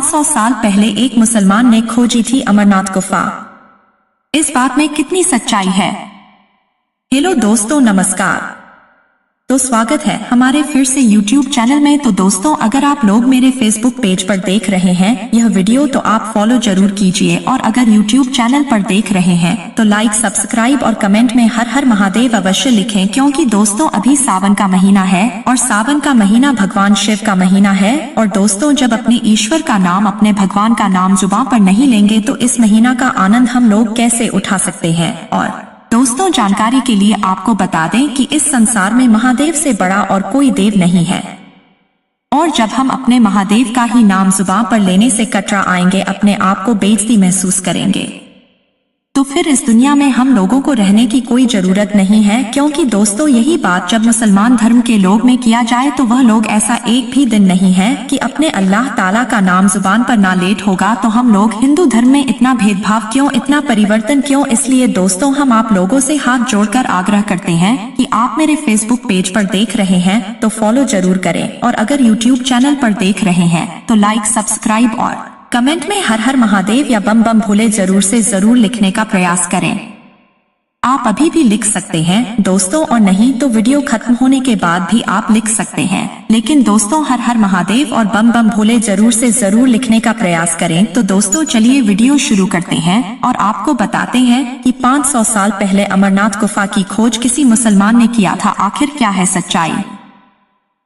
500 साल पहले एक मुसलमान ने खोजी थी अमरनाथ गुफा। इस बात में कितनी सच्चाई है। हेलो दोस्तों, नमस्कार। तो स्वागत है हमारे फिर से YouTube चैनल में। तो दोस्तों, अगर आप लोग मेरे Facebook पेज पर देख रहे हैं यह वीडियो तो आप फॉलो जरूर कीजिए, और अगर YouTube चैनल पर देख रहे हैं तो लाइक, सब्सक्राइब और कमेंट में हर हर महादेव अवश्य लिखें, क्योंकि दोस्तों अभी सावन का महीना है और सावन का महीना भगवान शिव का महीना है। और दोस्तों, जब अपने ईश्वर का नाम, अपने भगवान का नाम जुबान पर नहीं लेंगे तो इस महीना का आनंद हम लोग कैसे उठा सकते हैं। और दोस्तों, जानकारी के लिए आपको बता दें कि इस संसार में महादेव से बड़ा और कोई देव नहीं है। और जब हम अपने महादेव का ही नाम जुबान पर लेने से कतरा आएंगे, अपने आप को बेइज्जती महसूस करेंगे, तो फिर इस दुनिया में हम लोगों को रहने की कोई जरूरत नहीं है। क्योंकि दोस्तों, यही बात जब मुसलमान धर्म के लोग में किया जाए तो वह लोग ऐसा एक भी दिन नहीं है कि अपने अल्लाह ताला का नाम जुबान पर ना लेट होगा। तो हम लोग हिंदू धर्म में इतना भेदभाव क्यों, इतना परिवर्तन क्यों? इसलिए दोस्तों, हम आप लोगों से हाथ जोड़कर आग्रह करते हैं कि आप मेरे फेसबुक पेज पर देख रहे हैं तो फॉलो जरूर करें, और अगर यूट्यूब चैनल पर देख रहे हैं तो लाइक, सब्सक्राइब और कमेंट में हर हर महादेव या बम बम भोले जरूर से जरूर लिखने का प्रयास करें। आप अभी भी लिख सकते हैं दोस्तों, और नहीं तो वीडियो खत्म होने के बाद भी आप लिख सकते हैं। लेकिन दोस्तों, हर हर महादेव और बम बम भोले जरूर से जरूर लिखने का प्रयास करें। तो दोस्तों, चलिए वीडियो शुरू करते हैं और आपको बताते हैं कि 500 साल पहले अमरनाथ गुफा की खोज किसी मुसलमान ने किया था। आखिर क्या है सच्चाई?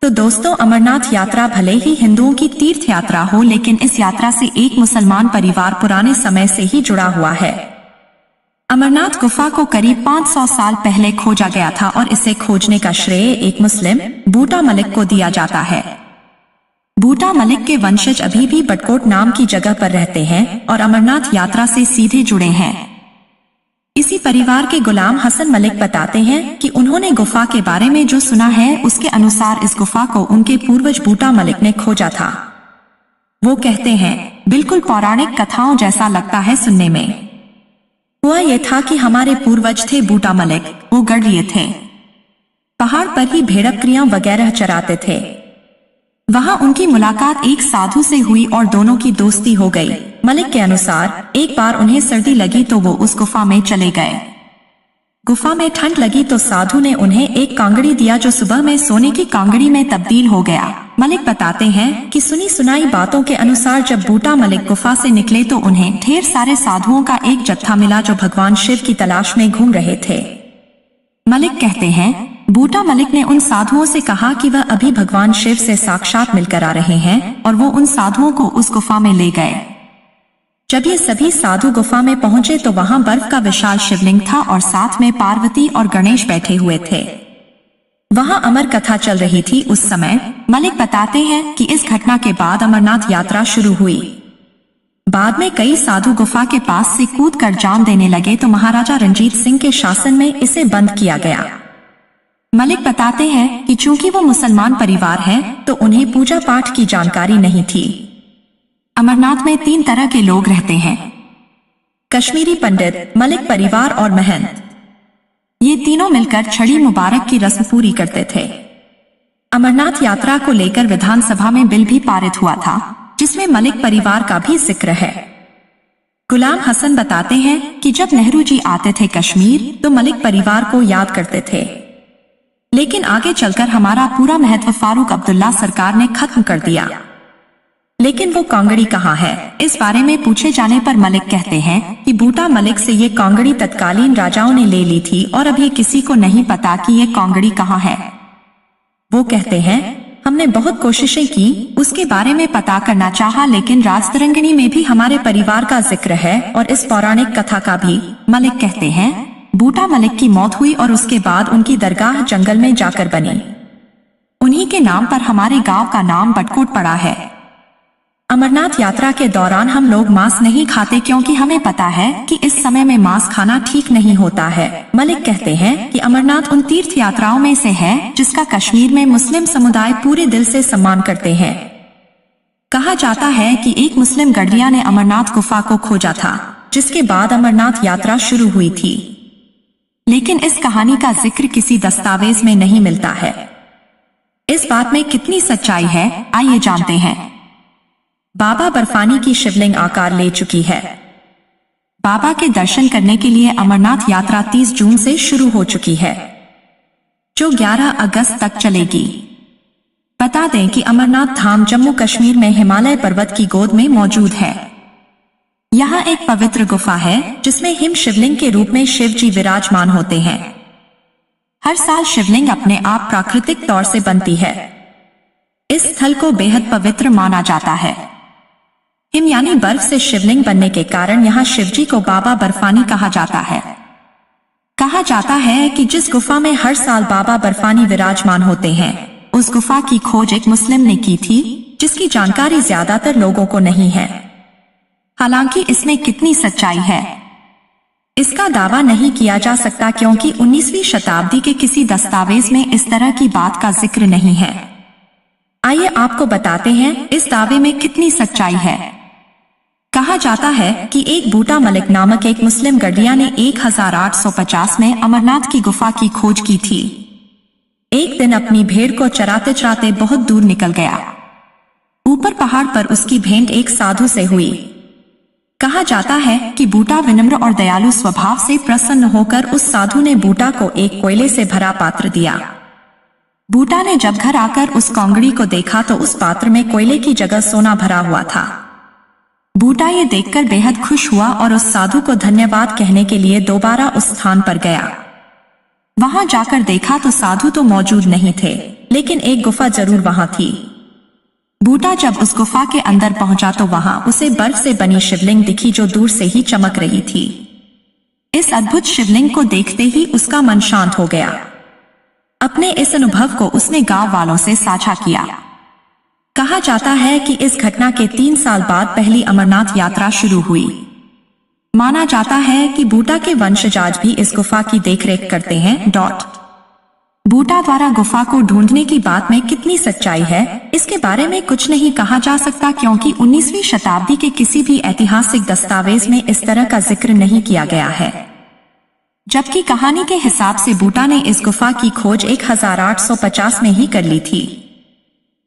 तो दोस्तों, अमरनाथ यात्रा भले ही हिंदुओं की तीर्थ यात्रा हो, लेकिन इस यात्रा से एक मुसलमान परिवार पुराने समय से ही जुड़ा हुआ है। अमरनाथ गुफा को करीब 500 साल पहले खोजा गया था और इसे खोजने का श्रेय एक मुस्लिम बूटा मलिक को दिया जाता है। बूटा मलिक के वंशज अभी भी बटकोट नाम की जगह पर रहते हैं और अमरनाथ यात्रा से सीधे जुड़े हैं। इसी परिवार के गुलाम हसन मलिक बताते हैं कि उन्होंने गुफा के बारे में जो सुना है उसके अनुसार इस गुफा को उनके पूर्वज बूटा मलिक ने खोजा था। वो कहते हैं, बिल्कुल पौराणिक कथाओं जैसा लगता है सुनने में। हुआ ये था कि हमारे पूर्वज थे बूटा मलिक, वो गढ़िए थे। पहाड़ पर ही भेड़ बकरियां वगैरह चराते थे। वहां उनकी मुलाकात एक साधु से हुई और दोनों की दोस्ती हो गई। मलिक के अनुसार एक बार उन्हें सर्दी लगी तो वो उस गुफा में चले गए। गुफा में ठंड लगी तो साधु ने उन्हें एक कांगड़ी दिया जो सुबह में सोने की कांगड़ी में तब्दील हो गया। मलिक बताते हैं कि सुनी सुनाई बातों के अनुसार जब बूटा मलिक गुफा से निकले तो उन्हें ढेर सारे साधुओं का एक जत्था मिला जो भगवान शिव की तलाश में घूम रहे थे। मलिक कहते हैं, बूटा मलिक ने उन साधुओं से कहा कि वह अभी भगवान शिव से साक्षात मिलकर आ रहे हैं, और वो उन साधुओं को उस गुफा में ले गए। जब ये सभी साधु गुफा में पहुंचे तो वहां बर्फ का विशाल शिवलिंग था और साथ में पार्वती और गणेश बैठे हुए थे। वहां अमर कथा चल रही थी उस समय। मलिक बताते हैं कि इस घटना के बाद अमरनाथ यात्रा शुरू हुई। बाद में कई साधु गुफा के पास से कूद कर जान देने लगे तो महाराजा रणजीत सिंह के शासन में इसे बंद किया गया। मलिक बताते हैं कि चूंकि वो मुसलमान परिवार हैं तो उन्हें पूजा पाठ की जानकारी नहीं थी। अमरनाथ में 3 तरह के लोग रहते हैं, कश्मीरी पंडित, मलिक परिवार और महंत। ये तीनों मिलकर छड़ी मुबारक की रस्म पूरी करते थे। अमरनाथ यात्रा को लेकर विधानसभा में बिल भी पारित हुआ था जिसमें मलिक परिवार का भी जिक्र है। गुलाम हसन बताते हैं कि जब नेहरू जी आते थे कश्मीर तो मलिक परिवार को याद करते थे, लेकिन आगे चलकर हमारा पूरा महत्व फारूक अब्दुल्ला सरकार ने खत्म कर दिया। लेकिन वो कांगड़ी कहाँ है? इस बारे में पूछे जाने पर मलिक कहते हैं कि बूटा मलिक से ये कांगड़ी तत्कालीन राजाओं ने ले ली थी और अभी किसी को नहीं पता कि ये कांगड़ी कहाँ है। वो कहते हैं, हमने बहुत कोशिशें की, उसके बारे में पता करना चाहा, लेकिन राजतरंगिणी में भी हमारे परिवार का जिक्र है और इस पौराणिक कथा का भी। मलिक कहते हैं, बूटा मलिक की मौत हुई और उसके बाद उनकी दरगाह जंगल में जाकर बनी। उन्हीं के नाम पर हमारे गांव का नाम बटकोट पड़ा है। अमरनाथ यात्रा के दौरान हम लोग मांस नहीं खाते क्योंकि हमें पता है कि इस समय में मांस खाना ठीक नहीं होता है। मलिक कहते हैं कि अमरनाथ उन तीर्थ यात्राओं में से है जिसका कश्मीर में मुस्लिम समुदाय पूरे दिल से सम्मान करते हैं। कहा जाता है कि एक मुस्लिम गढ़िया ने अमरनाथ गुफा को खोजा था, जिसके बाद अमरनाथ यात्रा शुरू हुई थी। लेकिन इस कहानी का जिक्र किसी दस्तावेज में नहीं मिलता है। इस बात में कितनी सच्चाई है, आइए जानते हैं। बाबा बर्फानी की शिवलिंग आकार ले चुकी है। बाबा के दर्शन करने के लिए अमरनाथ यात्रा 30 जून से शुरू हो चुकी है, जो 11 अगस्त तक चलेगी। बता दें कि अमरनाथ धाम जम्मू कश्मीर में हिमालय पर्वत की गोद में मौजूद है। यहाँ एक पवित्र गुफा है जिसमें हिम शिवलिंग के रूप में शिव जी विराजमान होते हैं। हर साल शिवलिंग अपने आप प्राकृतिक तौर से बनती है। इस स्थल को बेहद पवित्र माना जाता है। हिम यानी बर्फ से शिवलिंग बनने के कारण यहाँ शिवजी को बाबा बर्फानी कहा जाता है। कहा जाता है कि जिस गुफा में हर साल बाबा बर्फानी विराजमान होते हैं, उस गुफा की खोज एक मुस्लिम ने की थी, जिसकी जानकारी ज्यादातर लोगों को नहीं है। हालांकि इसमें कितनी सच्चाई है, इसका दावा नहीं किया जा सकता, क्योंकि 19वीं शताब्दी के किसी दस्तावेज में इस तरह की बात का जिक्र नहीं है। आइए आपको बताते हैं इस दावे में कितनी सच्चाई है। कहा जाता है कि एक बूटा मलिक नामक एक मुस्लिम गढ़िया ने 1850 में अमरनाथ की गुफा की खोज की थी। एक दिन अपनी भेड़ को चराते चराते बहुत दूर निकल गया। ऊपर पहाड़ पर उसकी भेंट एक साधु से हुई। कहा जाता है कि बूटा विनम्र और दयालु स्वभाव से प्रसन्न होकर उस साधु ने बूटा को एक कोयले से भरा पात्र दिया। बूटा ने जब घर आकर उस कौंगड़ी को देखा तो उस पात्र में कोयले की जगह सोना भरा हुआ था। बूटा ये देखकर बेहद खुश हुआ और उस साधु को धन्यवाद कहने के लिए दोबारा उस स्थान पर गया। वहां जाकर देखा तो साधु तो मौजूद नहीं थे, लेकिन एक गुफा जरूर वहां थी। बूटा जब उस गुफा के अंदर पहुंचा तो वहां उसे बर्फ से बनी शिवलिंग दिखी, जो दूर से ही चमक रही थी। इस अद्भुत शिवलिंग को देखते ही उसका मन शांत हो गया। अपने इस अनुभव को उसने गांव वालों से साझा किया। कहा जाता है कि इस घटना के 3 साल बाद पहली अमरनाथ यात्रा शुरू हुई। माना जाता है कि बूटा के वंशजाज भी इस गुफा की देखरेख करते हैं। बूटा द्वारा गुफा को ढूंढने की बात में कितनी सच्चाई है, इसके बारे में कुछ नहीं कहा जा सकता, क्योंकि 19वीं शताब्दी के किसी भी ऐतिहासिक दस्तावेज में इस तरह का जिक्र नहीं किया गया है। जबकि कहानी के हिसाब से बूटा ने इस गुफा की खोज 1850 में ही कर ली थी।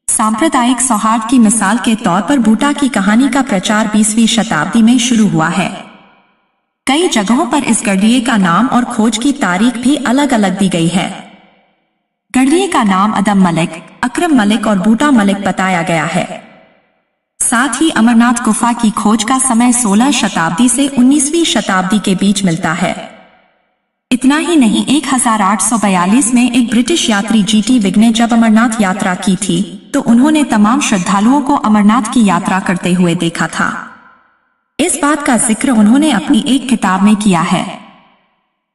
सांप्रदायिक सौहार्द की मिसाल के तौर पर बूटा की कहानी का प्रचार 20वीं शताब्दी में शुरू हुआ है। कई जगहों पर इस गढ़िये का नाम और खोज की तारीख भी अलग अलग दी गई है। गढ़िये का नाम अदम मलिक, अकरम मलिक और बूटा मलिक बताया गया है। साथ ही अमरनाथ गुफा की खोज का समय 16 शताब्दी से 19वीं शताब्दी के बीच मिलता है। इतना ही नहीं, 1842 में एक ब्रिटिश यात्री जीटी विग ने जब अमरनाथ यात्रा की थी तो उन्होंने तमाम श्रद्धालुओं को अमरनाथ की यात्रा करते हुए देखा था। इस बात का जिक्र उन्होंने अपनी एक किताब में किया है।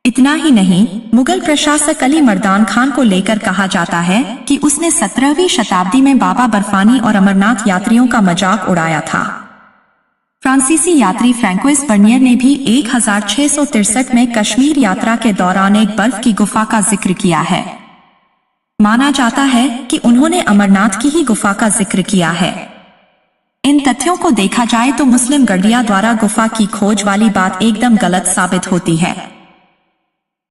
इतना ही नहीं, मुगल प्रशासक अली मर्दान खान को लेकर कहा जाता है कि उसने 17वीं शताब्दी में बाबा बर्फानी और अमरनाथ यात्रियों का मजाक उड़ाया था। फ्रांसीसी यात्री फ्रैंकोइस बर्नियर ने भी 1663 में कश्मीर यात्रा के दौरान एक बर्फ की गुफा का जिक्र किया है। माना जाता है कि उन्होंने अमरनाथ की ही गुफा का जिक्र किया है। इन तथ्यों को देखा जाए तो मुस्लिम गढ़िया द्वारा गुफा की खोज वाली बात एकदम गलत साबित होती है।